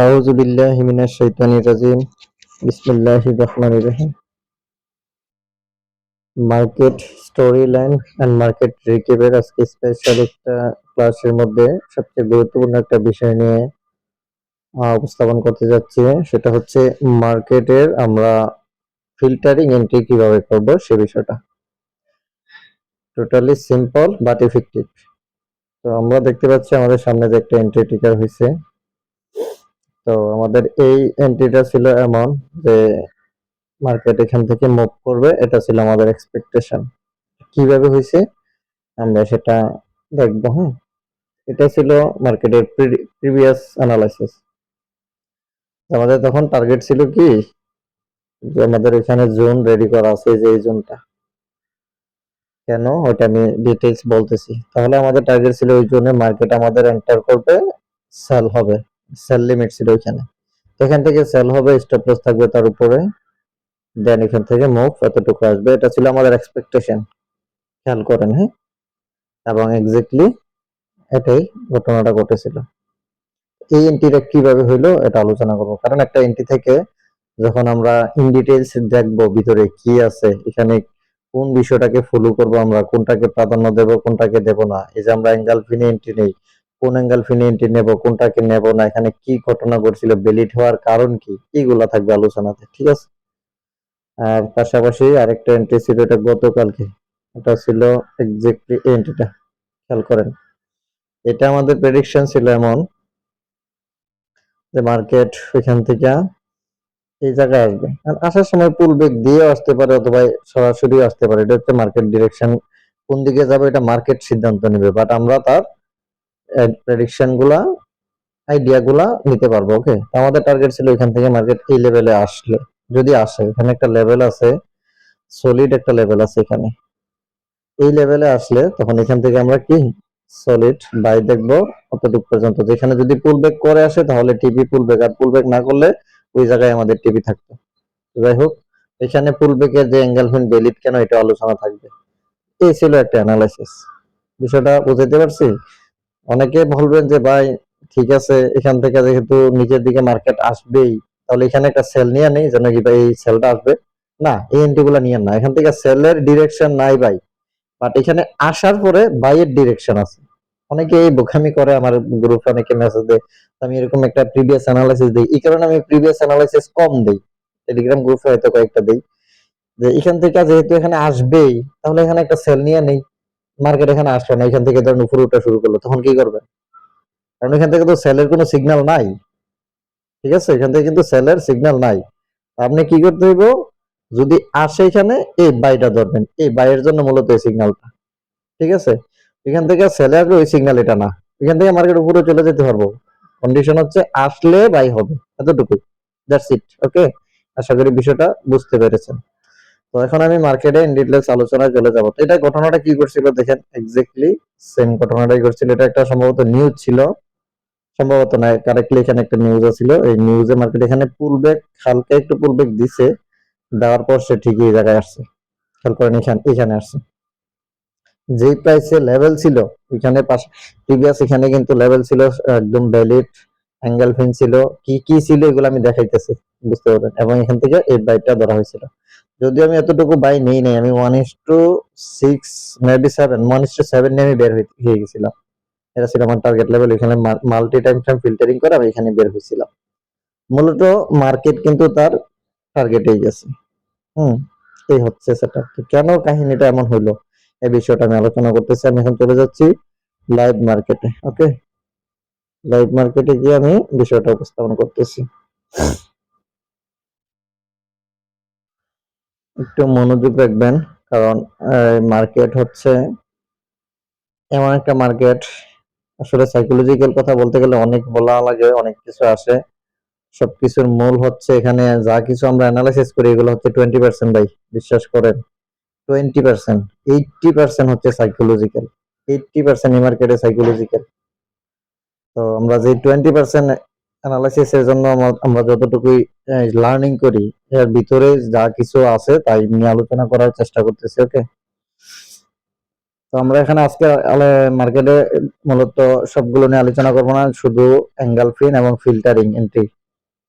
আউযু বিল্লাহি মিনাশ শাইতানির রাজিম। বিসমিল্লাহির রহমানির রহিম। Market story line and market রিক্যাপের আজকে স্পেশাল একটা ক্লাসের মধ্যে সবচেয়ে গুরুত্বপূর্ণ একটা বিষয় নিয়ে উপস্থাপন করতে যাচ্ছি। সেটা হচ্ছে মার্কেটের আমরা ফিল্টারিং এন্ট্রি কিভাবে করব সে বিষয়টা। Totally simple but effective. তো আমরা দেখতে পাচ্ছি আমাদের সামনে যে একটা এন্ট্রি ট্রিগার হয়েছে। তো আমাদের এই এন্ট্রিটা ছিল এমন যে মার্কেট এখান থেকে মুভ করবে, এটা ছিল আমাদের এক্সপেকটেশন। কিভাবে হয়েছে আমরা সেটা দেখবো। হ্যাঁ, এটা ছিল মার্কেটের প্রিভিয়াস অ্যানালাইসিস। আমাদের তখন টার্গেট ছিল কি, যে আমাদের এখানে জোন রেডি করা আছে, যে এই জোনটা কেন ওটা আমি ডিটেইলস বলতেছি। তাহলে আমাদের টার্গেট ছিল ওই জোনে মার্কেট আমাদের এন্টার করবে, সেল হবে, সেল লিমিট ছিল ওইখানে। এখান থেকে সেল হবে, স্টপ লস থাকবে তার উপরে, দেন এখান থেকে মুভ এতটুকু আসবে। এটা ছিল আমাদের এক্সপেকটেশন, খেয়াল করেন। হ্যাঁ, এবং এক্স্যাক্টলি এটাই ঘটনাটা ঘটেছিল। এই এন্ট্রিটা কিভাবে হইলো এটা আলোচনা করব, কারণ একটা এন্ট্রি থেকে যখন আমরা ইন ডিটেইলস দেখব ভিতরে কি আছে, এখানে কোন বিষয়টাকে ফলো করব, আমরা কোনটাকে প্রাধান্য দেব, কোনটাকে দেব না। এই যে আমরা অ্যাঙ্গেল ফিনে এন্ট্রি নেই, কোন অ্যাঙ্গেল ফিনে এন্ট্রি নেব, কোনটাকে নেব না, এখানে কি ঘটনা ঘটছিল, বেলিট হওয়ার কারণ কি, এইগুলা থাকবে আলোচনাতে, ঠিক আছে। আর পাশাপাশি আরেকটা এন্ট্রি ছিল, এটা গতকালকে, এটা ছিল এক্স্যাক্টলি এন্ট্রিটা, খেয়াল করেন। এটা আমাদের প্রেডিকশন ছিল এমন যে মার্কেট এখান থেকে এই জায়গায় আসবে, আর আসার সময় পুল ব্যাক দিয়ে আসতে পারে অথবা সরাসরি আসতে পারে। এটা হচ্ছে মার্কেট ডিরেকশন, কোন দিকে যাবে এটা মার্কেট সিদ্ধান্ত নেবে, বাট আমরা তার প্রেডিকশন গুলা, আইডিয়া গুলা নিতে পারবো। ওকে, আমাদের টার্গেট ছিল এখান থেকে মার্কেট এই লেভেলে আসলে, যদি আসে, এখানে একটা লেভেল আছে, সলিড একটা লেভেল আছে এখানে, এই লেভেলে আসলে তখন এখান থেকে আমরা কি সলিড বাই দেখবো অতটুকু পর্যন্ত। যেখানে যদি পুল ব্যাক করে আসে তাহলে টিপি পুল ব্যাক, আর পুল ব্যাক না করলে ওই জায়গায় আমাদের টিপি থাকতো। যাই হোক, এখানে পুল ব্যাকের যে অ্যাঙ্গেল ফিন বেলিট কেন, এটা আলোচনা থাকবে। এই ছিল একটা অ্যানালাইসিস। বিষয়টা বুঝতে পারছি। অনেকে বলবেন যে ভাই ঠিক আছে, এখান থেকে যেহেতু নিচের দিকে মার্কেট আসবেই, তাহলে এখানে একটা সেল নিয়ে নেই, যেন কি ভাই এই সেলটা আসবে। না, এই এন্ট্রি গুলা নিয়ে না, এখান থেকে সেলের ডিরেকশন নাই ভাই, বাট এখানে আসার পরে বাইয়ের ডিরেকশন আছে। অনেকে এই বোকামি করে, আমার গ্রুপে অনেকে মেসেজ দেয়, আমি এরকম একটা প্রিভিয়াস অ্যানালাইসিস দিই, এই কারণে আমি প্রিভিয়াস অ্যানালাইসিস কম দেই, টেলিগ্রাম গ্রুপে হয়তো কয়েকটা দেই, যে এখান থেকে যেহেতু এখানে আসবেই, তাহলে এখানে একটা সেল নিয়ে নেই। মার্কেট এখানে আসলো না, এখান থেকে ধরেন উপরে উঠা শুরু করলো, তখন কি করবে? কারণ এখান থেকে তো সেলের কোনো সিগন্যাল নাই, ঠিক আছে, এখান থেকে কিন্তু সেলের সিগন্যাল নাই। আপনি কি করতে হইব, যদি আসে এখানে এই বাইটা ধরবেন, এই বাইয়ের জন্য মূলত এই সিগন্যালটা, ঠিক আছে। এখান থেকে সেলে আসবে ওই সিগন্যাল এটা না, এখান থেকে মার্কেট উপরে চলে যেতে পারবো। কন্ডিশন হচ্ছে আসলে বাই হবে, এতটুকু, দ্যাটস ইট। ওকে, আশা করি বিষয়টা বুঝতে পেরেছেন। তো এখন আমি মার্কেটে ইন ডিটেইলস আলোচনায় চলে যাব। তো এটা ঘটনাটা কি করছিল দেখেন, এক্স্যাক্টলি সেম ঘটনাটাই করছিল। এটা একটা সম্ভবত নিউজ ছিল, সম্ভবত না, কারেক্টলি এখানে একটা নিউজ ছিল। এই নিউজে মার্কেট এখানে পুলব্যাক, হালকা একটু পুলব্যাক দিছে, দেওয়ার পর সে ঠিকই এই জায়গায় আসছে। খেয়াল করেন, এখানে আসছে, যেই প্রাইসে লেভেল ছিল এখানে পাশে প্রিভিয়াস, এখানে কিন্তু লেভেল ছিল একদম ভ্যালিড, অ্যাঙ্গেল ফিন ছিল, কি কি ছিল এগুলো আমি দেখাইতেছি, বুঝতে পারবেন। এবং এখান থেকে এই বাইটটা ধরা হয়েছিল, যদিও আমি এতটুকু বাই নেই নাই, আমি 1:6 মেবি 1:7 নিয়ে আমি বের হয়ে গেছিলাম। এটা ছিল আমার টার্গেট লেভেল, এখানে মাল্টি টাইম ফ্রেম ফিল্টারিং করে আমি এখানে বের হয়েছিলাম। মূলত মার্কেট কিন্তু তার টার্গেটেই গেছে। হুম, এই হচ্ছে সেটা। কেন কাহিনীটা এমন হইলো, এই বিষয়টা আমি আলোচনা করতেছি। আমি এখন চলে যাচ্ছি লাইভ মার্কেটে। ওকে, লাইভ মার্কেটে গিয়ে আমি বিষয়টা উপস্থাপন করতেছি। একটু মনোযোগ রাখবেন, কারণ মার্কেট হচ্ছে এমন একটা মার্কেট, আসলে সাইকোলজিক্যাল কথা বলতে গেলে অনেক বলা লাগে, অনেক কিছু আসে। সবকিছুর মূল হচ্ছে এখানে যা কিছু আমরা অ্যানালাইসিস করি, এগুলো হচ্ছে 20% ভাই, বিশ্বাস করেন। 20%, 80% হচ্ছে সাইকোলজিক্যাল, 80% এই মার্কেটে সাইকোলজিক্যাল। তো আমরা যে 20% অ্যানালাইসিস এর জন্য আমরা যতটুকুই লার্নিং করি, এর ভিতরে যা কিছু আছে তাই নিয়ে আলোচনা করার চেষ্টা করতেছি। ওকে, তো আমরা এখানে আজকে মার্কেটে মূলত সবগুলো নিয়ে আলোচনা করবো না, শুধু এঙ্গেলফিন এবং ফিল্টারিং এন্ট্রি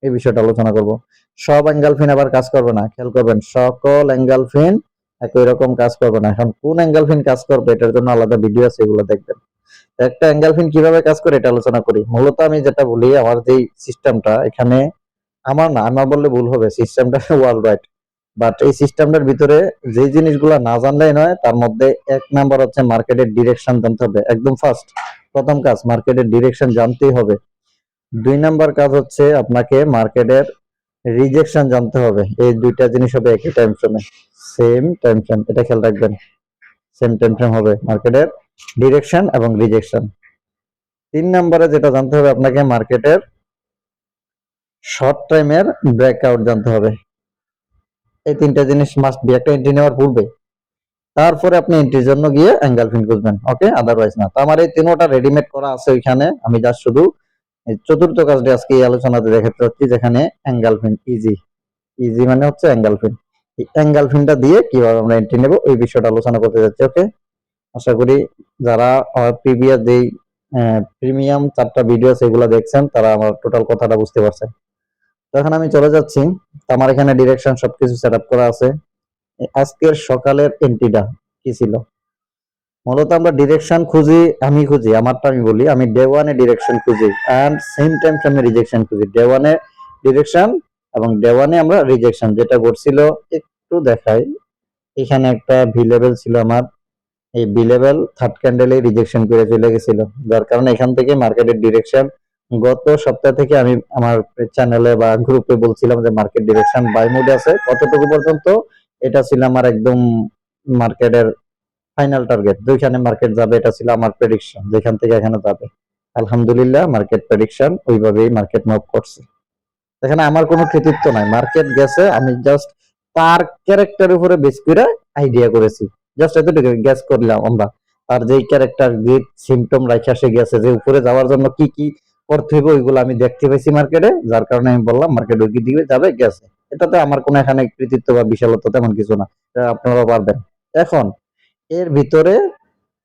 এই বিষয়টা আলোচনা করব। সব এঙ্গেলফিন আবার কাজ করবে না, খেয়াল করবেন, সকল এঙ্গেলফিন একই রকম কাজ করবে না। এখন কোন এঙ্গেলফিন কাজ করবে এটার জন্য আলাদা ভিডিও আছে, এগুলো দেখবেন। একটা এঙ্গেলফিন কিভাবে কাজ করে এটা আলোচনা করি। মূলত আমি যেটা বলি, আমার যে সিস্টেমটা এখানে, আমার না, আমার বললে ভুল হবে, সিস্টেমটা ওয়ার্ল্ড ওয়াইড, বাট এই সিস্টেমটার ভিতরে যে জিনিসগুলো না জানলেই নয়, তার মধ্যে এক নাম্বার হচ্ছে মার্কেটের ডিরেকশন জানতে হবে, একদম ফার্স্ট, প্রথম কাজ মার্কেটের ডিরেকশন জানতেই হবে। 2 নাম্বার কাজ হচ্ছে আপনাকে মার্কেটের রিজেকশন জানতে হবে। এই দুইটা জিনিস হবে একই টাইম ফ্রেমে, সেম টাইম ফ্রেম, এটা খেয়াল রাখবেন, সেম টাইম ফ্রেম হবে মার্কেটের ডিরেকশন এবং রিজেকশন। 3 নাম্বারে যেটা জানতে হবে আপনাকে, মার্কেটের শর্ট টাইমের ব্রেকআউট জানতে হবে। এই 3টা জিনিস মাস্ট বি একটা এন্ট্রি নেওয়ার পূর্বে। তারপরে আপনি এন্ট্রির জন্য গিয়ে এঙ্গেলফিন খুঁজবেন, ওকে, আদারওয়াইজ না। তো আমার এই 3টা রেডিমেড করা আছে ওইখানে, আমি জাস্ট শুধু এই চতুর্থ কাজটি আজকে এই আলোচনাতে দেখাতে চাচ্ছি, যেখানে এঙ্গেলফিন ইজি, ইজি মানে হচ্ছে এঙ্গেলফিন। এই এঙ্গেলফিনটা দিয়ে কিভাবে আমরা এন্ট্রি নেব এই বিষয়টা আলোচনা করতে যাচ্ছি, ওকে। আশা করি যারা প্রিভিয়াস যেই প্রিমিয়াম 4টা ভিডিও সেগুলো দেখছেন তারা আমার টোটাল কথাটা বুঝতে পারছেন। তো এখন আমি চলে যাচ্ছি, তো আমার এখানে ডিরেকশন সবকিছু সেট আপ করা আছে। আজকের সকালের এন্ট্রিটা কি ছিল, মূলত আমরা ডিরেকশন খুঁজি, আমি খুঁজি আমারটা, আমি বলি আমি ডে ওয়ানে ডিরেকশন খুঁজি অ্যান্ড সেম টাইম ফ্রেমে রিজেকশন খুঁজি। ডে ওয়ানে ডিরেকশন এবং ডে ওয়ানে আমরা রিজেকশন, যেটা ঘটছিল একটু দেখাই। এখানে একটা ভি লেভেল ছিল আমার, এই বি লেভেল থার্ড ক্যান্ডেলে রিজেকশন করে চলে গেছিল, যার কারণে এখান থেকে মার্কেটের ডিরেকশন গত সপ্তাহ থেকে আমি আমার চ্যানেলে বা গ্রুপে বলছিলাম যে মার্কেট ডিরেকশন বাই মুডে আছে কতটুকু পর্যন্ত। এটা ছিল আমার একদম মার্কেটের ফাইনাল টার্গেট, যেখানে মার্কেট যাবে এটা ছিল আমার প্রেডিকশন, যেখান থেকে এখানে যাবে। আলহামদুলিল্লাহ মার্কেট প্রেডিকশন ওইভাবেই মার্কেট মুভ করছে। এখানে আমার কোনো কৃতিত্ব নাই, মার্কেট গেছে, আমি জাস্ট তার ক্যারেক্টার উপরে বেস করে আইডিয়া করেছি, জাস্ট এতটুকু গ্যাস করলাম আমরা। তার যেই ক্যারেক্টার, যে সিমটম রাখা সে গেছে, যে উপরে যাওয়ার জন্য কি কি করতে হবে ওইগুলো আমি দেখতে পেয়েছি মার্কেটে, যার কারণে আমি বললাম মার্কেট ওই দিকে যাবে, গেছে। এটাতে আমার কোনো এখানে কৃতিত্ব বা বিশালতা তেমন কিছু না, আপনারা পারবেন। এখন এর ভিতরে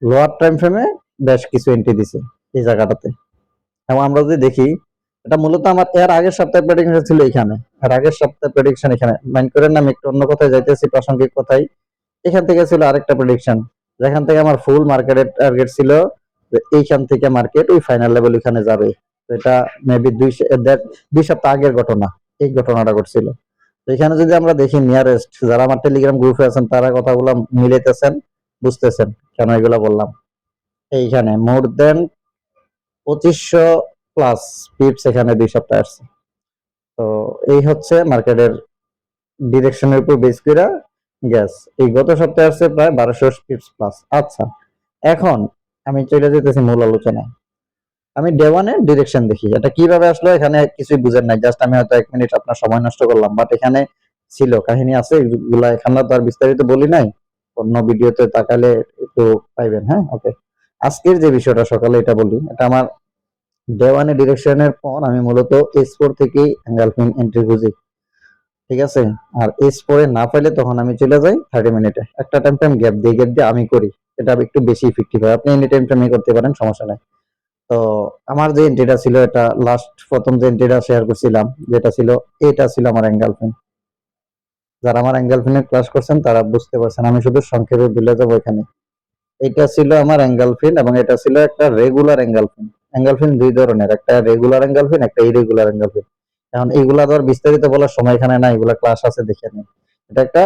লোয়ার টাইম ফ্রেমে বেশ কিছু এন্ট্রি দিছে এই জায়গাটাতে, এবং আমরা যদি দেখি, এটা মূলত আমার এর আগের সপ্তাহে প্রেডিকশন ছিল এখানে, আর আগের সপ্তাহে প্রেডিকশন এখানে, মাইন্ড করেন না আমি একটু অন্য কথায় যাইতেছি, প্রাসঙ্গিক কথাই। এখান থেকে ছিল আরেকটা প্রেডিকশন, যেখান থেকে আমার ফুল মার্কেটের টার্গেট ছিল যে এইখান থেকে মার্কেট ওই ফাইনাল লেভেল এখানে যাবে। তো এটা মেবি 2 সপ্তাহ আগের ঘটনা, এই ঘটনাটা ঘটছিল। তো এখানে যদি আমরা দেখি নিয়ারেস্ট, যারা আমার টেলিগ্রাম গ্রুপে আছেন তারা কথাগুলো মিলাইতেছেন, বুঝতেছেন কেন এগুলা বললাম। এইখানে মোর দেন 2500 প্লাস পিপস এখানে 2 সপ্তাহ আসছে। তো এই হচ্ছে মার্কেটের ডিরেকশনের উপর বেস করে গ্যাস, এই গত সপ্তাহে আসছে প্রায় 1200 পিপস প্লাস। আচ্ছা, এখন আমি চলে যেতেছি মূল আলোচনায়। আমি ডে ওয়ানে ডিরেকশন দেখি, এটা কিভাবে আসলো এখানে কিছুই বুঝেন নাই, জাস্ট আমি হয়তো 1 মিনিট আপনার সময় নষ্ট করলাম, বাট এখানে ছিল কাহিনী আছে, এগুলা এখানে তো আর বিস্তারিত বলি নাই, অন্য ভিডিওতে তাকালে একটু পাইবেন। হ্যাঁ, ওকে। আজকের যে বিষয়টা সকালে এটা বলি, এটা আমার ডে ওয়ানে ডিরেকশনের পর আমি মূলত S4 থেকেই এঙ্গেলফিন এন্ট্রি খুঁজি, ঠিক আছে। আর S4 না পাইলে তখন আমি চলে যাই 30 মিনিটে, একটা টাইম টাইম গ্যাপ দিয়ে আমি করি, এটা একটু বেশি ইফেক্টিভ হয়। আপনি এনি টাইম টাইম করতে পারেন, সমস্যা নাই। তো আমার যে এন্ট্রিটা ছিল, এটা লাস্ট প্রথম যে এন্ট্রিটা শেয়ার করছিলাম, যেটা ছিল, এটা ছিল আমার এঙ্গেলফিন। যারা আমার এঙ্গেলফিনের ক্লাস করছেন তারা বুঝতে পারছেন, আমি শুধু সংক্ষেপে ভুলে যাবো এখানে। এটা ছিল আমার এঙ্গেলফিন এবং এটা ছিল একটা রেগুলার এঙ্গেলফিন। এঙ্গেলফিন 2 ধরনের, একটা রেগুলার এঙ্গেলফিন, একটা ইরেগুলার এঙ্গেলফিন। এখন এইগুলা ধর বিস্তারিত বলার সময় এখানে না, এগুলা ক্লাস আছে দেখে নিন। এটা একটা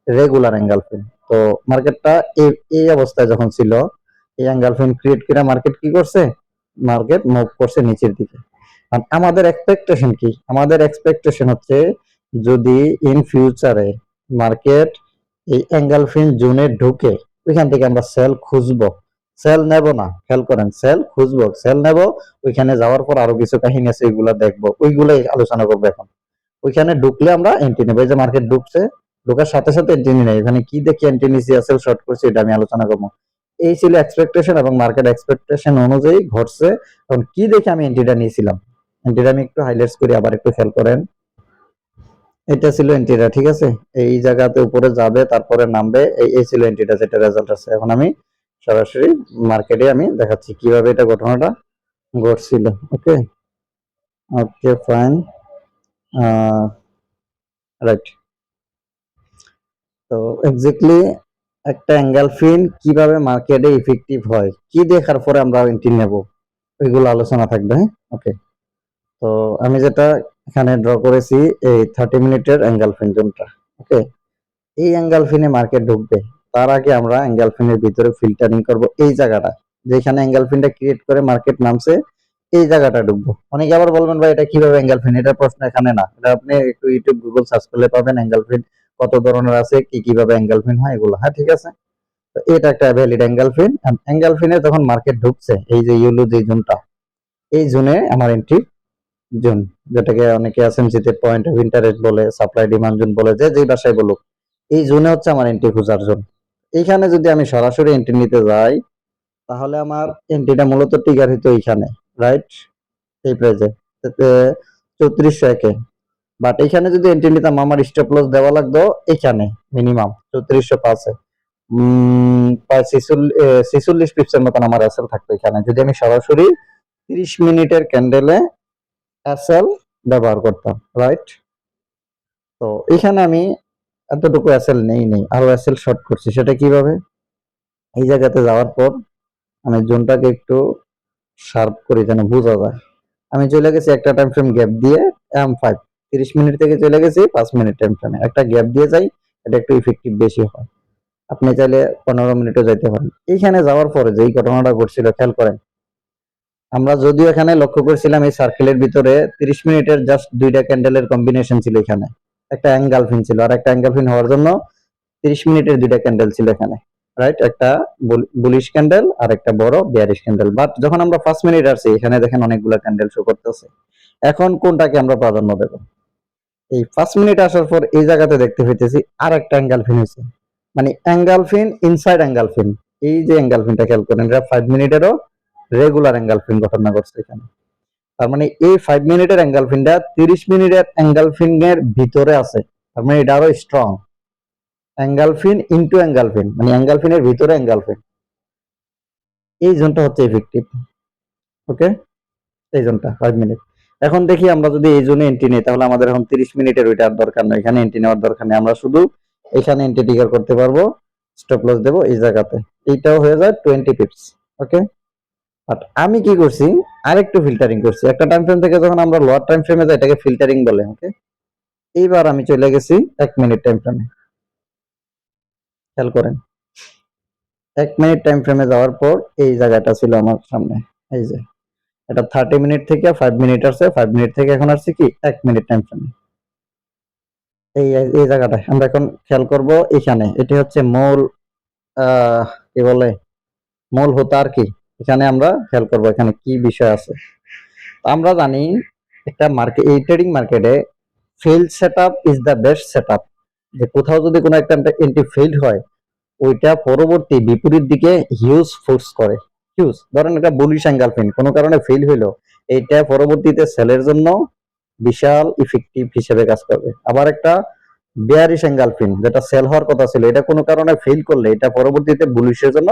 রেগুলার এঙ্গেলফিন। তো মার্কেটটা এই অবস্থায় যখন ছিল, এই এঙ্গেলফিন ক্রিয়েট করে মার্কেট কি করছে, মার্কেট মুভ করছে নিচের দিকে। আর আমাদের এক্সপেকটেশন কি, আমাদের এক্সপেকটেশন হচ্ছে যদি ইন ফিউচারে মার্কেট এই এঙ্গেলফিন জোনে ঢুকে, ওইখান থেকে আমরা সেল খুঁজবো, সেল নেব না, খেয়াল করেন, সেল খুঁজবো, সেল নেব। ওইখানে যাওয়ার পর আরো কিছু কাহিনী আছে, ওইগুলা দেখবো, ওইগুলাই আলোচনা করবো এখন। ওইখানে ঢুকলে আমরা এন্ট্রি নেবো, এই যে মার্কেট ঢুকছে, ঢোকার সাথে সাথে এন্ট্রি নেই, এখানে কি দেখি এন্ট্রি নিছি, সেল শর্ট করছি, এটা আমি আলোচনা করবো। এই ছিল এক্সপেকটেশন এবং মার্কেট এক্সপেকটেশন অনুযায়ী ঘটছে। এখন কি দেখে আমি এন্ট্রিটা নিয়েছিলাম, এন্ট্রিটা আমি একটু হাইলাইটস করি, আবার একটু খেয়াল করেন। এটা ছিল এন্ট্রিটা, ঠিক আছে, এই জায়গাতে উপরে যাবে তারপরে নামবে, এই ছিল এন্ট্রিটা, যেটা রেজাল্ট আছে। এখন আমি সরাসরি মার্কেটে আমি দেখাচ্ছি কিভাবে এটা ঘটনাটা ঘটছিল। ওকে ওকে ফাইন, রাইট। তো এক্স্যাক্টলি একটা এঙ্গেলফিন কিভাবে মার্কেটে ইফেক্টিভ হয়, কি দেখার পরে আমরা এন্ট্রি নেব, ওইগুলো আলোচনা থাকবে। ওকে, তো আমি যেটা এখানে ড্র করেছি এই 30 মিনিটের এঙ্গেলফিন জোনটা। ওকে, এই এঙ্গেলফিনে মার্কেট ঢুকবে তার আগে আমরা এঙ্গেলফিনের ভিতরে ফিল্টারিং করব এই জায়গাটা, যেখানে এঙ্গেলফিনটা ক্রিয়েট করে মার্কেট নামছে এই জায়গাটা ঢুকবো। অনেকে আবার বলবেন ভাই এটা কিভাবে এঙ্গেলফিন, এটা প্রশ্ন এখানে না, এটা আপনি একটু ইউটিউব গুগল সার্চ করলে পাবেন এঙ্গেলফিন কত ধরনের আছে, কি কিভাবে এঙ্গেলফিন হয় এগুলো। হ্যাঁ ঠিক আছে, তো এটা একটা ভ্যালিড এঙ্গেলফিন। এঙ্গেলফিনে যখন মার্কেট ঢুকছে এই যে ইউলো যে জোনটা, এই জোনে আমার এন্ট্রি জোন, যেটাকে অনেকে এসএমসি তে পয়েন্ট অফ ইন্টারেস্ট বলে, সাপ্লাই ডিমান্ড জোন বলে, যে যেই ভাষায় বলুক, এই জোনে হচ্ছে আমার এন্ট্রি খোঁজার জোন। এইখানে যদি আমি সরাসরি এন্ট্রি নিতে যাই তাহলে আমার এন্ট্রিটা মূলত ট্রিগার হইতো এইখানে, রাইট, এই প্রাইজে 3401 এ। বাট এখানে যদি এন্ট্রি নিতাম আমার স্টপ লস দেওয়া লাগতো এখানে মিনিমাম 3405 এ, প্রায় 46 পিপসের মতন আমার এসএল থাকতো এখানে, যদি আমি সরাসরি 30 মিনিটের ক্যান্ডেলে এসএল ব্যবহার করতাম, রাইট। তো এখানে আমি এতটুকু এসএল নেই, আরো এসএল শর্ট করছি। সেটা কিভাবে, এই জায়গাতে যাওয়ার পর আমি জোনটাকে একটু শার্প করি যেন বোঝা যায়। আমি চলে গেছি একটা টাইম ফ্রেম গ্যাপ দিয়ে, M5 30 মিনিট থেকে চলে গেছি 5 মিনিট টাইম ফ্রেমে, একটা গ্যাপ দিয়ে যাই, এটা একটু ইফেক্টিভ বেশি হয়। আপনি চাইলে 15 মিনিটও যাইতে পারেন। এইখানে যাওয়ার পরে যেই ঘটনাটা ঘটছিল খেয়াল করেন, আমরা যদিও এখানে লক্ষ্য করেছিলাম এই সার্কেলের ভিতরে 30 মিনিটের জাস্ট দুইটা ক্যান্ডেলের কম্বিনেশন ছিল, এখানে একটা এঙ্গেলফিন ছিল, আর একটা এঙ্গেলফিন হওয়ার জন্য 30 মিনিটের দুইটা ক্যান্ডেল ছিল এখানে, রাইট, একটা বুলিশ ক্যান্ডেল আর একটা বড় বিয়ারিশ ক্যান্ডেল। বাট যখন আমরা 5 মিনিট আসছি এখানে দেখেন অনেকগুলো ক্যান্ডেল শো করতেছে। এখন কোনটাকে আমরা প্রাধান্য দেব, এই 5 মিনিট আসার পর এই জায়গাতে দেখতে পেতেছি আর একটা এঙ্গেলফিন হয়েছে, মানে এঙ্গেলফিন ইনসাইড এঙ্গেলফিন। এই যে এঙ্গেলফিনটা খেয়াল করেন, এটা 5 মিনিটেরও রেগুলার এঙ্গেলফিন ঘটনা ঘটছে এখানে। তার মানে এই 5 মিনিটের এঙ্গেলফিনটা 30 মিনিটের এঙ্গেলফিনের ভিতরে আছে, তার মানে এটা আরো স্ট্রং। এঙ্গেলফিন ইনটু এঙ্গেলফিন, মানে এঙ্গেলফিনের ভিতরে এঙ্গেলফিন, এই জোনটা হচ্ছে ইফেক্টিভ। ওকে, এই জোনটা 5 মিনিট। এখন দেখি আমরা যদি এই জোনে এন্ট্রি নিই তাহলে আমাদের এখন 30 মিনিটের ওইটার দরকার নেই, এখানে এন্ট্রি নেওয়ার দরকার নেই, আমরা শুধু এখানে এন্ট্রি ট্রিগার করতে পারবো, স্টপ লস দেবো এই জায়গাতে, এইটাও হয়ে যায় 20 পিপস। ওকে, বাট আমি কি করছি, আরেকটু ফিল্টারিং করছি। একটা টাইম ফ্রেম থেকে যখন আমরা লোয়ার টাইম ফ্রেমে যাই এটাকে ফিল্টারিং বলে। ওকে, এইবার আমি চলে গেছি 1 মিনিট টাইম ফ্রেমে। খেয়াল করেন 1 মিনিট টাইম ফ্রেমে যাওয়ার পর এই জায়গাটা ছিল আমার সামনে, এই যে এটা 30 মিনিট থেকে 5 মিনিট আসছে, 5 মিনিট থেকে এখন আসছে কি 1 মিনিট টাইম ফ্রেমে। এই এই জায়গাটা আমরা এখন খেয়াল করব, এখানে এটি হচ্ছে মূল কি বলে মূল হতা আর কি। এখানে আমরা খেয়াল করব এখানে কি বিষয় আছে। আমরা জানি একটা মার্কেট, এই ট্রেডিং মার্কেটে failed setup is the best setup. যে কোথাও যদি কোনো একটা এন্ট্রি ফেইল্ড হয় ওইটা পরবর্তী বিপরীত দিকে হিউজ ফোর্স করে। হিউজ, ধরেন একটা বুলিশ এঙ্গেলফিন কোনো কারণে ফেল হইলো, এইটা পরবর্তীতে সেলের জন্য বিশাল ইফেক্টিভ হিসেবে কাজ করবে। আবার একটা বেয়ারিশ এঙ্গেলফিন যেটা সেল হওয়ার কথা ছিল, এটা কোনো কারণে ফেল করলে এটা পরবর্তীতে বুলিশের জন্য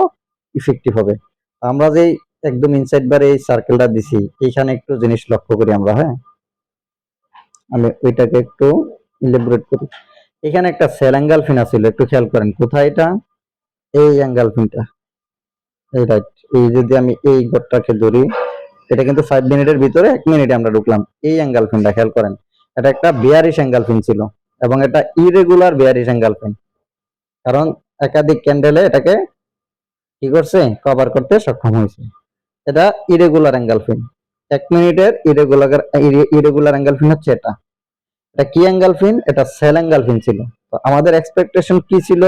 ইফেক্টিভ হবে। আমরা যে একদম ইনসাইড বারে এই সার্কেলটা দিছি, এইখানে একটু জিনিস লক্ষ্য করি আমরা। হ্যাঁ, আমি ওইটাকে একটু ইলাবোরেট করি। এখানে একটা সেল এঙ্গেলফিন আছিল, একটু খেয়াল করেন কোথায় এটা, এই এঙ্গেলফিনটা, এই রাইট। এই যদি আমি এই ঘরটাকে ধরি, এটা কিন্তু 5 মিনিটের ভিতরে 1 মিনিটে আমরা ঢুকলাম। এই এঙ্গেলফিনটা খেয়াল করেন, এটা একটা বেয়ারিশ এঙ্গেলফিন ছিল এবং এটা ইরেগুলার বেয়ারিশ এঙ্গেলফিন, কারণ একাধিক ক্যান্ডেলে এটাকে কি করছে, কভার করতে সক্ষম হয়েছে। এটা ইরেগুলার এঙ্গেলফিন, 1 মিনিটের ইরেগুলার এঙ্গেলফিন হচ্ছে এটা। এটা কি এঙ্গেলফিন, এটা সেল এঙ্গেলফিন ছিল। তো আমাদের এক্সপেকটেশন কি ছিল,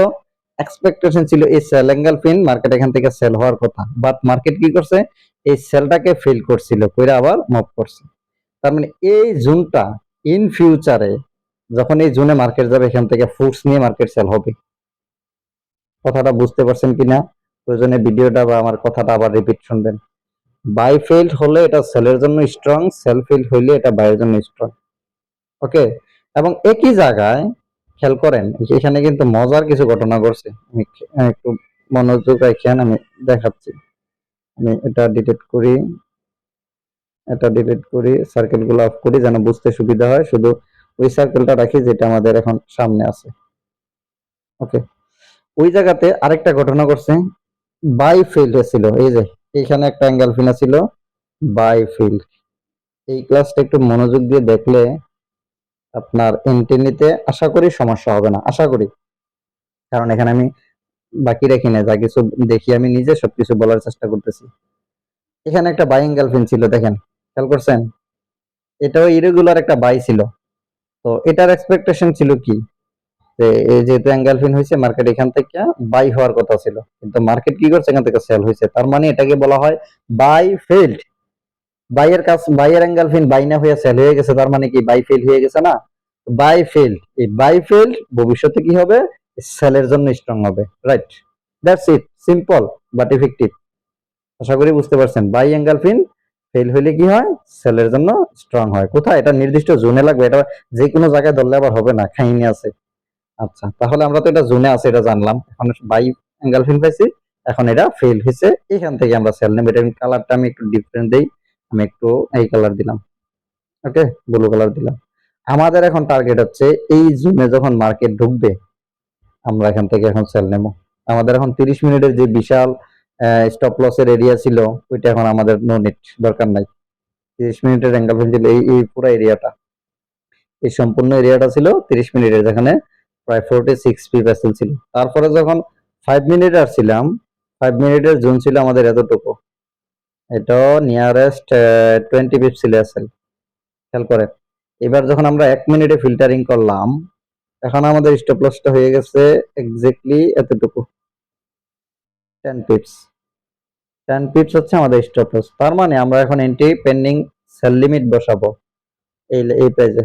এক্সপেকটেশন ছিল এই সেল এঙ্গেলফিন মার্কেট এখান থেকে সেল হওয়ার কথা, বাট মার্কেট কি করছে, এই সেলটাকে ফেল করছিল, কইরা আবার মুভ করছে। তার মানে এই জোনটা ইন ফিউচারে যখন এই জোনে মার্কেট যাবে এখান থেকে ফোর্স নিয়ে মার্কেট সেল হবে। কথাটা বুঝতে পারছেন কিনা, প্রয়োজনে ভিডিওটা বা আমার কথাটা আবার রিপিট শুনবেন। বাই ফেইল্ড হলে এটা সেলের জন্য স্ট্রং, সেল ফেইল্ড হইলে এটা বাইয়ের জন্য স্ট্রং। ওকে, এবং একই জায়গায় খেয়াল করেন এখানে কিন্তু মজার কিছু ঘটনা ঘটছে, আমি একটু মনোযোগ রাখেন, আমি দেখাচ্ছি। আমি এটা ডিলিট করি, সার্কেলগুলো অফ করি যেন বুঝতে সুবিধা হয়, শুধু ওই সার্কেলটা রাখি যেটা আমাদের এখন সামনে আছে। ওকে, ওই জায়গাতে আরেকটা ঘটনা ঘটছে, বাই ফিল্ড ছিল, এই যে এইখানে একটা অ্যাঙ্গেল ফিনা ছিল, বাই ফিল্ড। এই ক্লাসটা একটু মনোযোগ দিয়ে দেখলে আপনার এন্ট্রি নিতে আশা করি সমস্যা হবে না, আশা করি, কারণ এখানে আমি বাকি রাখি না, যা কিছু দেখি আমি নিজে সবকিছু বলার চেষ্টা করতেছি। এখানে একটা বাই অ্যাঙ্গেল ফিন ছিল, দেখেন, খেয়াল করছেন? এটাও ইরেগুলার একটা বাই ছিল। তো এটার এক্সপেকটেশন ছিল কি, যে এই যেহেতু অ্যাঙ্গেল ফিন হয়েছে, মার্কেট এখান থেকে বাই হওয়ার কথা ছিল, কিন্তু মার্কেট কি করছে, এখান থেকে সেল হয়েছে। তার মানে এটাকে বলা হয় বাই ফেল্ড। বাইয়ের অ্যাঙ্গেল ফিন বাই না হয়ে সেল হয়ে গেছে, তার মানে কি বাই ফেল হয়ে গেছে না? বাই ফেল্ড, এই বাই ফেল্ড ভবিষ্যতে কি হবে, সেলের জন্য স্ট্রং হবে, right? That's it, simple but effective. আশা করি বুঝতে পারছেন, বাই অ্যাঙ্গেল ফিন ফেল হইলে কি হয়, সেলের জন্য স্ট্রং হয়। কোথায়? এটা নির্দিষ্ট জোনে লাগবে, এটা যে কোনো জায়গায় ধরলে আবার হবে না, খাইনি আছে। আচ্ছা, তাহলে আমরা তো এটা জোনে আছে এটা জানলাম, এখন বাই অ্যাঙ্গেল ফিল পাইছি, এখন এটা ফেল হয়েছে, এখান থেকে আমরা সেল নেব। এটা কালারটা আমি একটু ডিফারেন্ট দেই, আমি একটু এই কালার দিলাম, ওকে, ব্লু কালার দিলাম। আমাদের এখন টার্গেট হচ্ছে এই জোনে যখন মার্কেট ঢুকবে, আমরা এখান থেকে এখন সেল নেব। আমাদের এখন 30 মিনিটের যে বিশাল স্টপ লসের এরিয়া ছিল, ওইটা এখন আমাদের নো নিট, দরকার নাই। 30 মিনিটের অ্যাঙ্গেল ফিল ছিল এই পুরো এরিয়াটা, এই সম্পূর্ণ এরিয়াটা ছিল 30 মিনিটের, যেখানে প্রায় 46 পিপ এসএল ছিল। তারপরে যখন 5 মিনিট আসছিলাম, 5 মিনিটের জোন ছিল আমাদের এতটুকু, এটা নিয়ারেস্ট 20 পিপ ছিল এসএল, খেয়াল করেন। এবার যখন আমরা 1 মিনিটে ফিল্টারিং করলাম, এখন আমাদের স্টপ লসটা হয়ে গেছে এক্স্যাক্টলি এতটুকু, 10 পিপস। 10 পিপস হচ্ছে আমাদের স্টপ লস। তার মানে আমরা এখন এন্ট্রি পেন্ডিং সেল লিমিট বসাবো এই পেজে,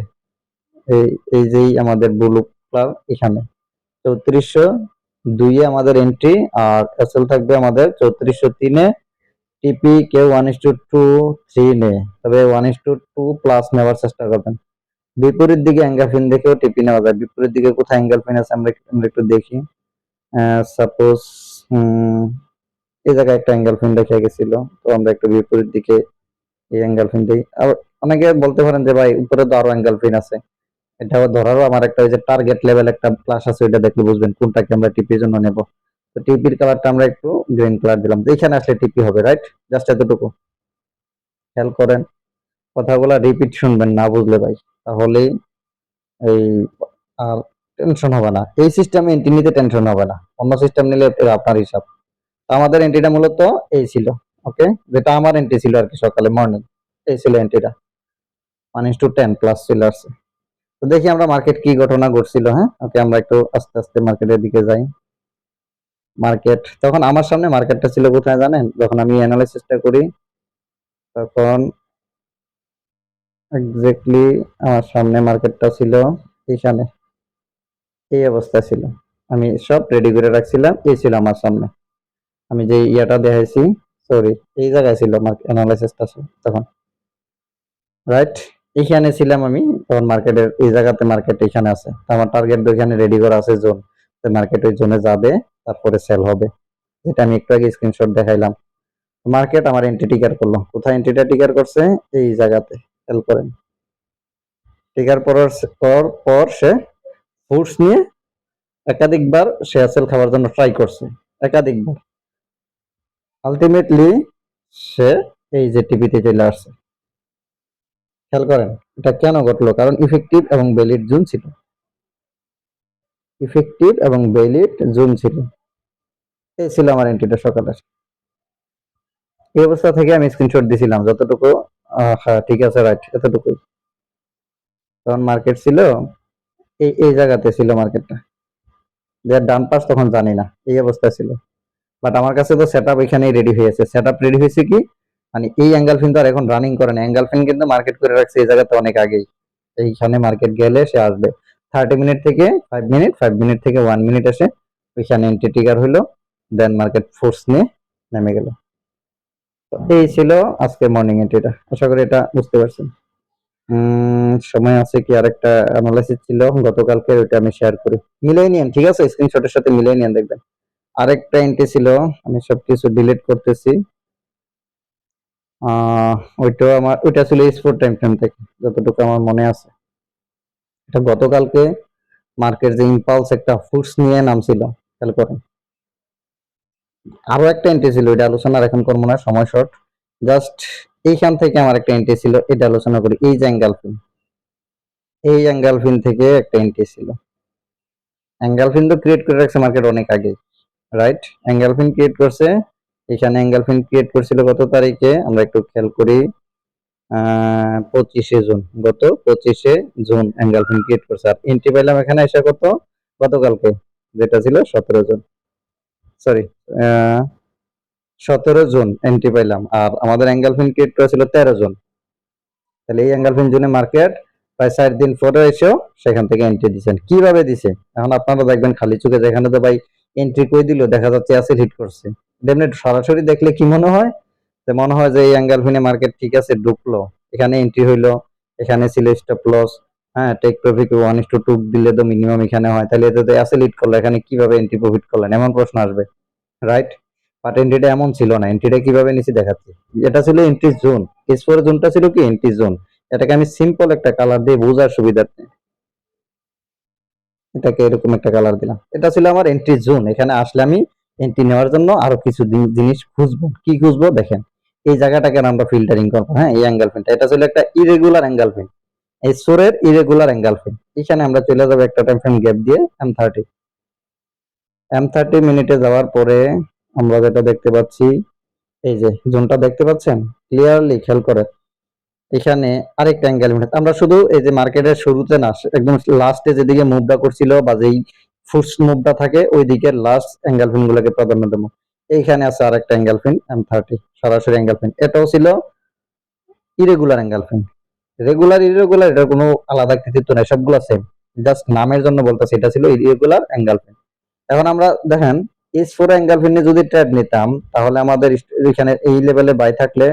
এই এই যেই আমাদের ব্লু কালার, এখানে 3402 এ আমাদের এন্ট্রি, আর এসএল থাকবে আমাদের 3403 এ। টিপি কেউ 1:2 3 নেয়, তবে 1:2 প্লাস নেওয়ার চেষ্টা করবেন। বিপরীত দিকে অ্যাঙ্গেল ফিন দেখেও টিপি নেওয়া যায়। বিপরীত দিকে কোথায় অ্যাঙ্গেল ফিন আছে আমরা একটু দেখি। সাপোজ এই জায়গায় একটা অ্যাঙ্গেল ফিন দেখা গেছিল, তো আমরা একটু বিপরীত দিকে এই অ্যাঙ্গেল ফিন দিই। আর অনেকে বলতে পারেন যে ভাই উপরে তো আরো অ্যাঙ্গেল ফিন আছে, এটা ধরারও আমার একটা ওই যে টার্গেট লেভেল একটা প্লাস আছে, ওইটা দেখলে বুঝবেন কোনটাকে আমরা টিপির জন্য নেব। তো টিপির কালারটা আমরা একটু গ্রিন কালার দিলাম, যেখানে আসলে টিপি হবে, রাইট? জাস্ট এতটুকু খেয়াল করেন, কথাগুলো রিপিট শুনবেন না বুঝলে ভাই, তাহলেই এই আর টেনশন হবে না। এই সিস্টেমে এন্ট্রি নিতে টেনশন হবে না, অন্য সিস্টেম নিলে এটা আপনার হিসাব। তো আমাদের এন্ট্রিটা মূলত এই ছিল, ওকে, যেটা আমার এন্ট্রি ছিল আর কি, সকালে মর্নিং এই ছিল এন্ট্রিটা, 1:10 প্লাস চলে আসছে। তো দেখি আমরা মার্কেট কি ঘটনা ঘটছিল। হ্যাঁ, ওকে, আমরা একটু আস্তে আস্তে মার্কেটের দিকে যাই। মার্কেট তখন আমার সামনে, মার্কেটটা ছিল কোথায় জানেন? যখন আমি অ্যানালাইসিসটা করি, তখন এক্স্যাক্টলি আমার সামনে মার্কেটটা ছিল এইখানে, এই অবস্থা ছিল। আমি সব রেডি করে রাখছিলাম, এই ছিল আমার সামনে, আমি যে ইয়াটা দেখাইছি, সরি, এই জায়গায় ছিল মার্কেট অ্যানালাইসিসটা তখন, রাইট? এইখানে ছিলাম আমি তখন, মার্কেটের এই জায়গাতে, মার্কেট এখানে আছে, আমার টার্গেট এখানে রেডি করা আছে জোন, মার্কেট ওই জোনে যাবে, তারপরে সেল হবে, যেটা আমি একটু আগে স্ক্রিনশট দেখাইলাম। মার্কেট আমার এন্ট্রি টিকার করলো, কোথায় এন্ট্রিটা টিকার করছে? এই জায়গাতে, খেয়াল করেন। টিকার পর সে ফুডস নিয়ে একাধিকবার সে সেল খাওয়ার জন্য ট্রাই করছে, একাধিকবার। আলটিমেটলি সে এই যে টিপিতে চলে আসছে। খেয়াল করেন এটা কেন ঘটলো, কারণ ইফেক্টিভ এবং ভ্যালিড জোন ছিল, ইফেক্টিভ এবং ভ্যালিড জোন ছিল। এই ছিল আমার এন্ট্রিটা সকালে। এই অবস্থা থেকে আমি স্ক্রিনশট দিছিলাম যতটুকু, হ্যাঁ ঠিক আছে, রাইট, এতটুকুই। তখন মার্কেট ছিল এই জায়গাতে ছিল মার্কেটটা, যার ডান পাশ তখন জানি না, এই অবস্থায় ছিল। বাট আমার কাছে তো সেটআপ এখানেই রেডি হয়েছে। সেটআপ রেডি হয়েছে কি, মানে এই অ্যাঙ্গেল ফিন তো আর এখন রানিং করে না, অ্যাঙ্গেল ফিন কিন্তু মার্কেট করে রাখছে এই জায়গাতে অনেক আগেই। এইখানে মার্কেট গেলে সে আসবে 30 মিনিট থেকে 5 মিনিট, 5 মিনিট থেকে 1 মিনিট এসে ওইখানে এন্ট্রি ট্রিগার হইলো, দেন মার্কেট ফোর্স নিয়ে নেমে গেল। তো এই ছিল আজকে মর্নিং এন্ট্রিটা, আশা করি এটা বুঝতে পারছেন। সময় আছে কি, আরেকটা অ্যানালাইসিস ছিল গতকালকে, ওইটা আমি শেয়ার করি, মিলাই নিয়েন, ঠিক আছে? স্ক্রিনশটের সাথে মিলাই নিয়েন, দেখবেন আরেকটা এন্ট্রি ছিল, আমি সবকিছু ডিলিট করতেছি। ওইটা ছিল স্পোর্ট টাইম ফ্রেম থেকে, যতটুকু আমার মনে আছে। এটা গতকালকে মার্কেট যে ইম্পালস একটা ফুডস নিয়ে নামছিল, খেয়াল করেন। আরো একটা এন্ট্রি ছিল, এটা আলোচনা এখন করবো না, সময় শর্ট। জাস্ট এইখান থেকে আমার একটা এন্ট্রি ছিল, এটা আলোচনা করি। এই যে অ্যাঙ্গেল ফিন থেকে একটা এন্ট্রি ছিল। অ্যাঙ্গেল ফিন তো ক্রিয়েট করে রাখছে মার্কেট অনেক আগে, রাইট? অ্যাঙ্গেল ফিন ক্রিয়েট করছে। এখানে অ্যাঙ্গেল ফিন ক্রিয়েট করছিল কত তারিখে, আমরা একটু খেয়াল করি। 25শে জুন, গত 25শে জুন অ্যাঙ্গেল ফিন ক্রিয়েট করছে। আর এন্ট্রি পাইলাম এখানে এসে কত, গতকালকে, যেটা ছিল 17 জুন, সরি 17 জুন এন্ট্রি পাইলাম। আর আমাদের অ্যাঙ্গেল ফিন ক্রিয়েট করেছিল 13 জুন। তাহলে এই অ্যাঙ্গেল ফিন জুনে মার্কেট প্রায় 4 দিন পরে এসেও সেখান থেকে এন্ট্রি দিচ্ছেন। কিভাবে দিছে এখন আপনারা দেখবেন খালি চোখে, যেখানে তো ভাই এন্ট্রি করে দিল, দেখা যাচ্ছে অ্যাসেট হিট করছে। ডেফিনেট সরাসরি দেখলে কি মনে হয়, যে মনে হয় যে এই অ্যাঙ্গেল ফিনে মার্কেট ঠিক আছে ঢুকলো, এখানে এন্ট্রি হইলো, এখানে ছিল স্টপ লস, হ্যাঁ, টেক প্রফিট 1:2 দিলে তো মিনিমাম এখানে হয়, তাহলে এতে তো অ্যাসেট হিট করলো, এখানে কিভাবে এন্ট্রি প্রফিট করলেন, এমন প্রশ্ন আসবে, রাইট? বাট এন্ট্রিটা এমন ছিল না। এন্ট্রিটা কিভাবে নিচে দেখাচ্ছি, এটা ছিল এন্ট্রি জোন। S4 জোনটা ছিল কি এন্ট্রি জোন। এটাকে আমি সিম্পল একটা কালার দিয়ে বোঝার সুবিধার্থে এটাকে এরকম একটা কালার দিলাম। এটা ছিল আমার এন্ট্রি জোন। এখানে আসলে আমি এন্ট্রি নেওয়ার জন্য আরো কিছু জিনিস খুঁজবো। কি খুঁজবো দেখেন, এই জায়গাটাকে আমরা ফিল্টারিং করবো। হ্যাঁ, এই অ্যাঙ্গেল ফিনটা, এটা ছিল একটা ইরেগুলার অ্যাঙ্গেল ফিন, এই সোরের ইরেগুলার অ্যাঙ্গেল ফিন। এখানে আমরা চলে যাবো একটা টাইম ফ্রেম গ্যাপ দিয়ে M30 মিনিটে যাওয়ার পরে আমরা যেটা দেখতে পাচ্ছি, এই যে জোনটা দেখতে পাচ্ছেন, ক্লিয়ারলি খেয়াল করে। এখানে আরেকটা অ্যাঙ্গেল ফিন, আমরা শুধু এই যে মার্কেটের শুরুতে না, একদম লাস্টে যেদিকে মুভটা করছিল বা যেই ফুটস মুভটা থাকে, ওই দিকের লাস্ট অ্যাঙ্গেল ফিন গুলোকে প্রাধান্য দেবো। এইখানে আছে আরেকটা অ্যাঙ্গেল ফিন M30, সরাসরি অ্যাঙ্গেল ফিন। এটাও ছিল ইরেগুলার অ্যাঙ্গেল ফিন। রেগুলার ইরেগুলার এটার কোনো আলাদা কৃতিত্ব নেই, সবগুলো সেম, জাস্ট নামের জন্য বলতেছি এটা ছিল ইরেগুলার অ্যাঙ্গেল ফিন। এখন আমরা দেখেন S4 অ্যাঙ্গেল ফিনে যদি ট্রেড নিতাম, তাহলে আমাদের এখানে এই লেভেলে বাই থাকলে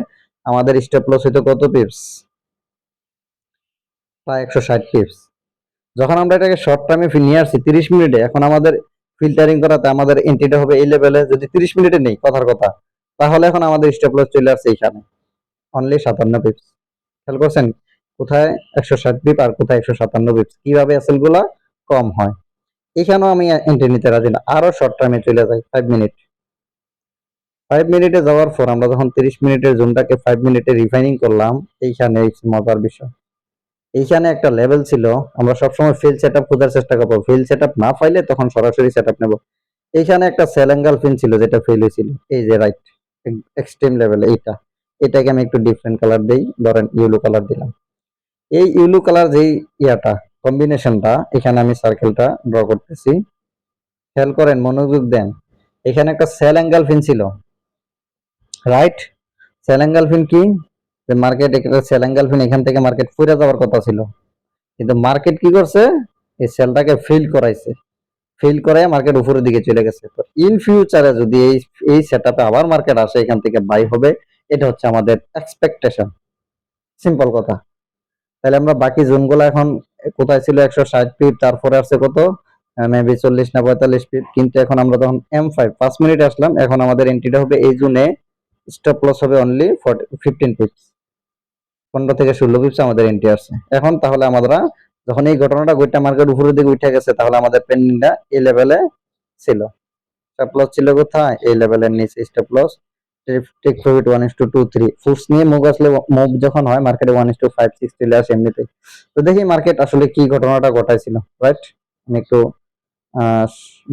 আমাদের স্টপ লস হইতো কত পিপস, প্রায় 160 পিপস। যখন আমরা এটাকে শর্ট টার্মে নিয়ে আসছি 30 মিনিটে, এখন আমাদের ফিল্টারিং করাতে আমাদের এন্ট্রিটা হবে এই লেভেলে। যদি 30 মিনিটে নেই, কথার কথা, তাহলে এখন আমাদের স্টপ লস চলে আসছে এখানে, অনলি 57 পিপস। খেয়াল করছেন কোথায় 160 পিপ আর কোথায় 157 পিপস, কিভাবে এসএল গুলা কম হয়। এখানেও আমি এন্ট্রি নিতে রাজি না, আরো শর্ট টার্মে চলে যাই 5 মিনিট। 5 মিনিটে যাওয়ার পর আমরা যখন 30 মিনিটের জোনটাকে 5 মিনিটে রিফাইনিং করলাম, এইখানে মজার বিষয়, এইখানে একটা লেভেল ছিল। আমরা সবসময় ফেল সেটআপ খোঁজার চেষ্টা করবো, ফেল সেটআপ না পাইলে তখন সরাসরি সেটআপ নেব। এইখানে একটা সেল অ্যাঙ্গেল ফিন ছিল যেটা ফেল হয়েছিল, এই যে রাইট এক্সট্রিম লেভেল। এটাকে আমি একটু ডিফারেন্ট কালার দেই, ধরেন ইয়েলো কালার দিলাম। এই ইয়েলো কালার যেই কম্বিনেশনটা, এখানে আমি সার্কেলটা ড্র করতেছি। খেয়াল করেন, মনোযোগ দেন। এখানে একটা সেল অ্যাঙ্গেল ফিন ছিল, রাইট? সেল অ্যাঙ্গেল ফিন কি, যে মার্কেট একটা সেল অ্যাঙ্গেল ফিন, এখান থেকে মার্কেট ফুরে যাওয়ার কথা ছিল, কিন্তু মার্কেট কি করছে, এই সেলটাকে ফিল করাইছে, ফিল করায় মার্কেট উপরের দিকে চলে গেছে। তো ইন ফিউচারে যদি এই সেটআপে আবার মার্কেট আসে, এখান থেকে বাই হবে, এটা হচ্ছে আমাদের এক্সপেকটেশন, সিম্পল কথা। তাহলে আমরা বাকি জোনগুলো এখন কোথায় ছিল, 160 পিপ, তারপরে আসছে কত, মেবি 40 না 45 পিপ। কিন্তু এখন আমরা যখন M5 5 মিনিটে আসলাম, এখন আমাদের এন্ট্রিটা হবে এই জোনে, স্টপ লস হবে অনলি 15 পিপস, 15 থেকে 16 পিপস আমাদের এন্ট্রি আসছে। এখন তাহলে আমরা যখন এই ঘটনাটা ঘটে মার্কেট উপরের দিকে উঠে গেছে, তাহলে আমাদের পেন্ডিংটা এই লেভেলে ছিল। স্টপ লস ছিল কোথায়, এই লেভেলের নিচে স্টপ লস। টেক প্রফিট 1:2 3 ফুটস নিয়ে মুভ আসলে, মুভ যখন হয় মার্কেটে 1:5 6 চলে আসে এমনিতে। তো দেখি মার্কেট আসলে কি ঘটনাটা ঘটাইছিল, রাইট? আমি একটু আহ,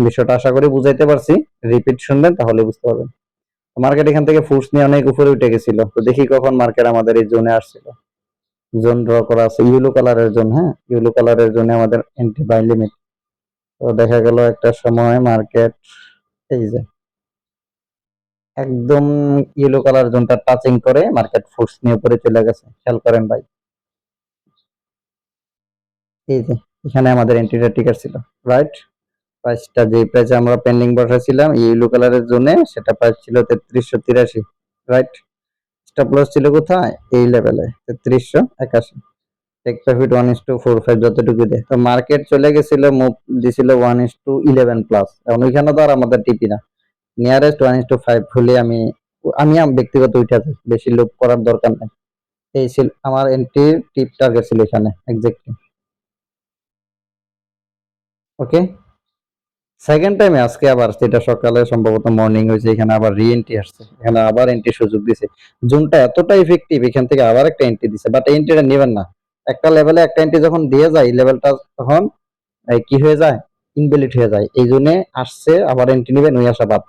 বিষয়টা আশা করি বুঝাইতে পারছি, রিপিট শুনবেন তাহলে বুঝতে পারবেন। মার্কেট এখান থেকে ফুটস নিয়ে অনেক উপরে উঠে গেছিল। তো দেখি কখন মার্কেট আমাদের এই জোনে আসছিল। জোন ড্র করা আছে ইয়েলো কালারের জোন, হ্যাঁ, ইয়েলো কালারের জোনে আমাদের এন্ট্রি বাই লিমিট। তো দেখা গেল একটা সময় মার্কেট এই যে একদম ইয়েলো কালার জোনটা টাচিং করে মার্কেট ফুটস নিয়ে উপরে চলে গেছে, খেয়াল করেন ভাই। এই যে এখানে আমাদের এন্ট্রিটা টিকার ছিল, রাইট? প্রাইসটা যে প্রাইসে আমরা পেন্ডিং বসাইছিলাম ইয়েলো কালারের জন্য, সেটা প্রাইস ছিল 3383, রাইট? স্টপ লস ছিল কোথায়, এই লেভেলে 3381। টেক প্রফিট 1:45 যতটুকু দেয়। তো মার্কেট চলে গেছিল, মুভ দিছিল 1:11 প্লাস। এখন ওইখানে তো আর আমাদের টিপি না, নিয়ারেস্ট 1:5 হলে আমি ব্যক্তিগত ওইটা বেশি লোভ করার দরকার নাই। এই ছিল আমার এন্ট্রি টিপ টার্গেট ছিল এখানে এক্স্যাক্টলি। ওকে, সেকেন্ড টাইমে আজকে আবার যেটা সকালে সম্ভবত মর্নিং হয়েছে, এখানে আবার রি এন্ট্রি আসছে, এখানে আবার এন্ট্রি সুযোগ দিছে। জোনটা এতটা ইফেক্টিভ, এখান থেকে আবার একটা এন্ট্রি দিছে, বাট এন্ট্রিটা নেবেন না। একটা লেভেলে একটা এন্ট্রি যখন দিয়ে যায়, লেভেলটা তখন কি হয়ে যায়, ইনভ্যালিড হয়ে যায়। এই জন্য আসছে আবার এন্ট্রি নেবেন ওই আশাবাদ।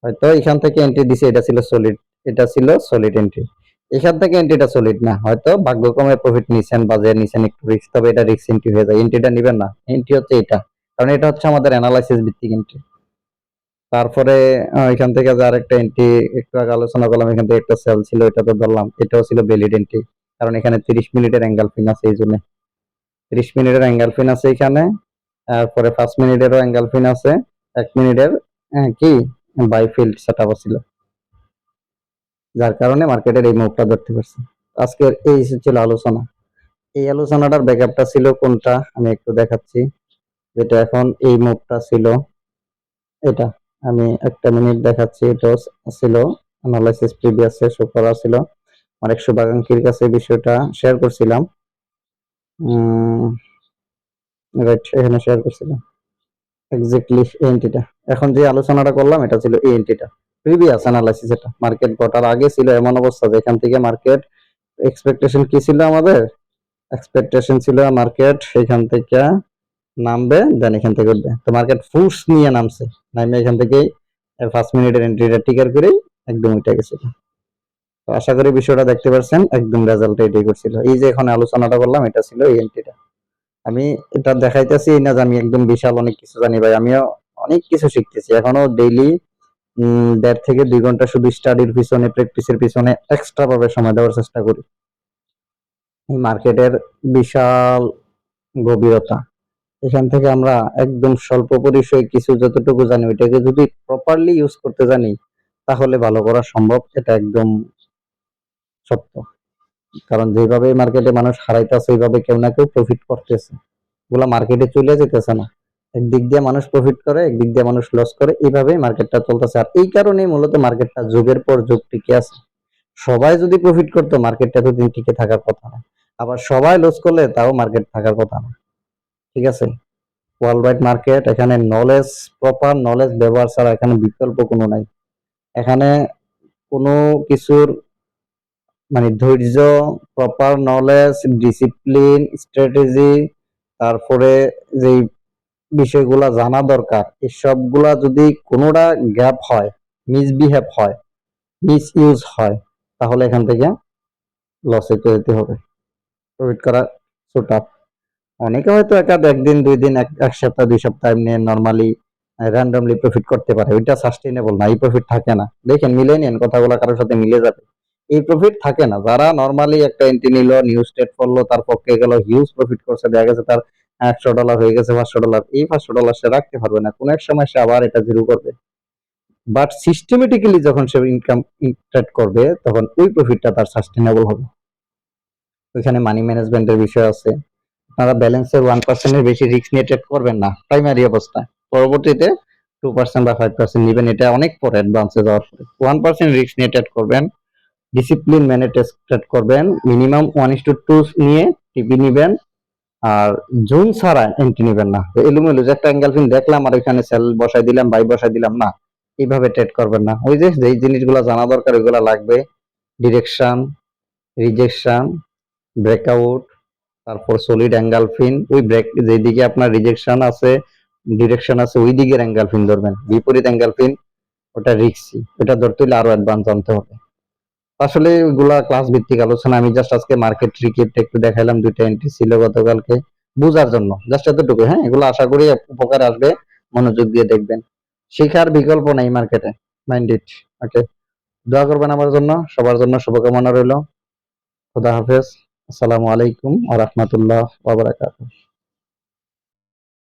হয়তো এখান থেকে এন্ট্রি দিছে, এটা ছিল সলিড, এটা ছিল সলিড এন্ট্রি। এখান থেকে এন্ট্রিটা সলিড না, হয়তো ভাগ্যক্রমে প্রফিট নিছেন, বাজে নিছেন একটু রিস্ক, তবে এটা রিস্ক এন্ট্রি হয়ে যায়। এন্ট্রিটা নেবেন না, এন্ট্রি হচ্ছে এটা, কারণ এটা হচ্ছে আমাদের অ্যানালাইসিস ভিত্তিক এন্ট্রি। তারপরে এখান থেকে যে আরেকটা এন্ট্রি একটু আগে আলোচনা করলাম, এখান থেকে একটা সেল ছিল, এটা তো ধরলাম, এটাও ছিল ভ্যালিড এন্ট্রি, কারণ এখানে 30 মিনিটের অ্যাঙ্গেল পিন আছে, এই জন্য 30 মিনিটের অ্যাঙ্গেল পিন আছে এখানে। তারপরে 5 মিনিটেরও অ্যাঙ্গেল পিন আছে, 1 মিনিটের কি বাই ফিল্ড সেটআপ ছিল, যার কারণে মার্কেটের এই মুভটা ধরতে পারছে। আজকের এই ছিল আলোচনা। এই আলোচনাটার ব্যাকআপটা ছিল কোনটা আমি একটু দেখাচ্ছি, যেটা এখন এই মুভটা ছিল এটা, আমি একটা মিনিট দেখাচ্ছি। এটা ছিল অ্যানালাইসিস প্রিভিয়াসে শো করা ছিল, আরেক শুভাকাঙ্ক্ষীর কাছে বিষয়টা শেয়ার করছিলাম, রাইট, এখানে শেয়ার করছিলাম এক্স্যাক্টলি এই এন্ট্রিটা। এখন যে আলোচনাটা করলাম এটা ছিল এই এন্ট্রিটা, প্রিভিয়াস অ্যানালাইসিস। এটা মার্কেট ঘটার আগে ছিল এমন অবস্থা যেখান থেকে মার্কেট এক্সপেকটেশন কি ছিল, আমাদের এক্সপেকটেশন ছিল মার্কেট এখান থেকে নামবে, দেন এখান থেকে উঠবে। তো মার্কেট ফোর্স নিয়ে নামছে, নামে এখান থেকেই 5 মিনিটের এন্ট্রিটা টিকার করে একদম উঠে গেছিল। তো আশা করি বিষয়টা দেখতে পাচ্ছেন, একদম রেজাল্ট এটাই করছিল। এই যে এখন আলোচনাটা করলাম, এটা ছিল এই এন্ট্রিটা। আমি এটা দেখাইতেছি না যে আমি একদম বিশাল অনেক কিছু জানি ভাই, আমিও অনেক কিছু শিখতেছি এখনো। ডেইলি 1.5 থেকে 2 ঘন্টা শুধু স্টাডির পিছনে, প্র্যাকটিসের পিছনে এক্সট্রা ভাবে সময় দেওয়ার চেষ্টা করি। এই মার্কেটের বিশাল গভীরতা, এখান থেকে আমরা একদম স্বল্প পরিসরে কিছু যতটুকু জানি, ওইটাকে যদি প্রপারলি ইউজ করতে জানি, তাহলে ভালো করা সম্ভব, এটা একদম সত্য। কারণ যেভাবে মার্কেটে মানুষ হারাইতেছে, ওইভাবে কেউ না কেউ প্রফিট করতেছে, ওগুলা মার্কেটে চলে যেতেছে না। একদিক দিয়ে মানুষ প্রফিট করে, একদিক দিয়ে মানুষ লস করে, এইভাবেই মার্কেটটা চলতেছে। আর এই কারণেই মূলত মার্কেটটা যুগের পর যুগ টিকে আছে। সবাই যদি প্রফিট করতো, মার্কেটটা এতদিন টিকে থাকার কথা না। আবার সবাই লস করলে তাও মার্কেট থাকার কথা না। ঠিক আছে, ওয়ার্ল্ড ওয়াইড মার্কেট, এখানে নলেজ, প্রপার নলেজ ব্যবহার ছাড়া এখানে বিকল্প কোনো নাই। এখানে কোনো কিছুর মানে ধৈর্য, প্রপার নলেজ, ডিসিপ্লিন, স্ট্র্যাটেজি, তারপরে যেই বিষয়গুলা জানা দরকার, এই সবগুলা যদি কোনোটা গ্যাপ হয়, মিসবিহেভ হয়, মিস ইউজ হয়, তাহলে এখান থেকে লসে যেতে হবে। প্রফিট করা সো টাফ। অনেকে হয়তো একদিন 2 দিন, এক সপ্তাহ 2 সপ্তাহ এমনি নর্মালি র্যান্ডমলি প্রফিট করতে পারে, ওইটা সাস্টেইনেবল না, এই প্রফিট থাকে না। দেখেন, মিলে নেন কথাগুলো, কারোর সাথে মিলে যাবে। এই প্রফিট থাকে না। যারা নর্মালি একটা এন্ট্রি নিল, নিউজ ট্রেড করলো, তার পক্ষে গেল, হিউজ প্রফিট করছে, দেখা গেছে তার $100 হয়ে গেছে, $500, এই $500 সে রাখতে পারবে না, কোনো এক সময় সে আবার এটা জিরো করবে। বাট সিস্টেমেটিক্যালি যখন সে ইনকাম ট্রেড করবে, তখন ওই প্রফিটটা তার সাস্টেইনেবল হবে। ওইখানে মানি ম্যানেজমেন্টের বিষয় আছে। আপনারা ব্যালেন্সের 1% এর বেশি রিস্ক নিয়ে ট্রেড করবেন না প্রাইমারি অবস্থায়, পরবর্তীতে 2% বা 5% নিবেন, এটা অনেক পরে অ্যাডভান্সে যাওয়ার পরে। 1% রিস্ক নিয়ে ট্রেড করবেন, ডিসিপ্লিন মেনে ট্রেড করবেন, মিনিমাম 1:2 নিয়ে টিপি নিবেন, আর জোন ছাড়া এন্ট্রি নিবেন না। এলোমেলো যে একটা অ্যাঙ্গেল ফিন দেখলাম আর এখানে সেল বসাই দিলাম, বাই বসাই দিলাম, না, এইভাবে ট্রেড করবেন না। ওই যে যেই জিনিসগুলো জানা দরকার ওইগুলো লাগবে, ডিরেকশন, রিজেকশন, ব্রেকআউট, তারপর সলিড অ্যাঙ্গেল ফিন, ওই ব্রেক যেদিকে আপনার রিজেকশন আছে, ডিরেকশন আছে, ওই দিকের অ্যাঙ্গেল ফিন ধরবেন। বিপরীত অ্যাঙ্গেল ফিন ওটা রিস্কি, ওটা ধরতে হলে আরো অ্যাডভান্স জানতে হবে। আসলে ওইগুলা ক্লাস ভিত্তিক আলোচনা, আমি জাস্ট আজকে মার্কেট রিকেপটা একটু দেখাইলাম, 2টা এন্ট্রি ছিল গতকালকে, বুঝার জন্য জাস্ট এতটুকু। হ্যাঁ, এগুলো আশা করি উপকার আসবে, মনোযোগ দিয়ে দেখবেন। শেখার বিকল্প নাই মার্কেটে, মাইন্ড ইট। ওকে, দোয়া করবেন আমার জন্য, সবার জন্য শুভকামনা রইল। খুদা হাফেজ, আসসালামু আলাইকুম ওয়া রাহমাতুল্লাহ ওয়া বারাকাতুহু।